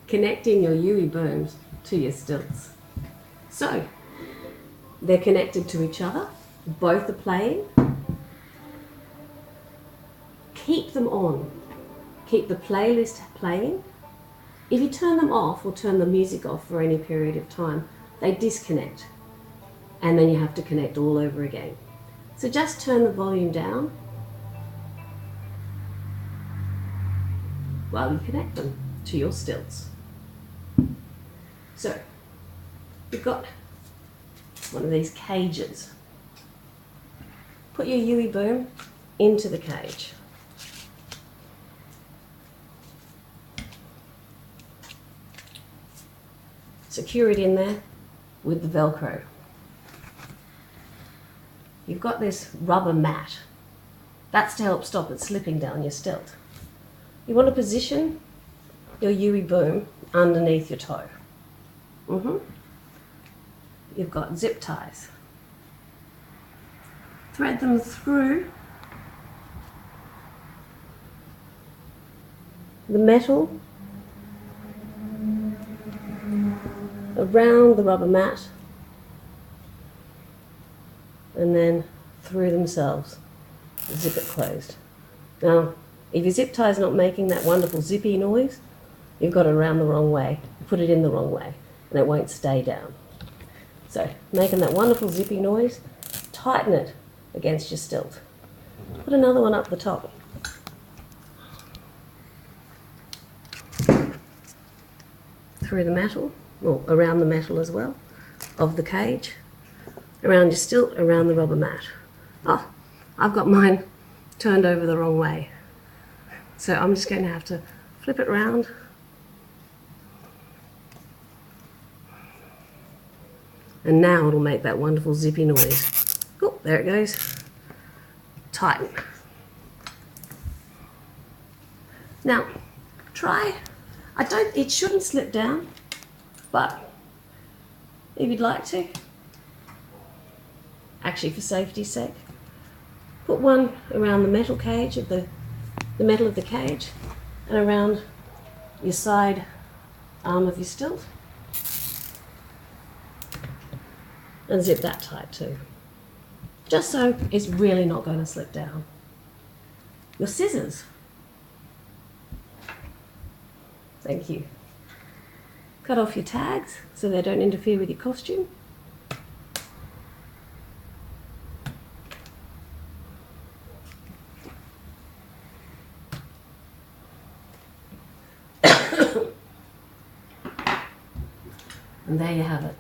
connecting your UE booms to your stilts. So they're connected to each other, both are playing. Keep them on, keep the playlist playing. If you turn them off or turn the music off for any period of time, they disconnect and then you have to connect all over again. So just turn the volume down while you connect them to your stilts. So you've got one of these cages. Put your UE boom into the cage. Secure it in there with the Velcro. You've got this rubber mat. That's to help stop it slipping down your stilt. You want to position your UE boom underneath your toe. You've got zip ties. Thread them through the metal, around the rubber mat, and then through themselves. Zip it closed. Now, if your zip tie is not making that wonderful zippy noise, you've got it around the wrong way. You put it in the wrong way, and it won't stay down. So, making that wonderful zippy noise, tighten it against your stilt. Put another one up the top. Through the metal, or around the metal as well, of the cage, around your stilt, around the rubber mat. Oh, I've got mine turned over the wrong way. So I'm just going to have to flip it round. And now it'll make that wonderful zippy noise. Oh, there it goes. Tighten. Now, try, it shouldn't slip down, but if you'd like to, actually for safety's sake, put one around the metal cage of the metal of the cage and around your side arm of your stilt, and zip that tight too, just so it's really not going to slip down. Your scissors. Thank you. Cut off your tags so they don't interfere with your costume. And there you have it.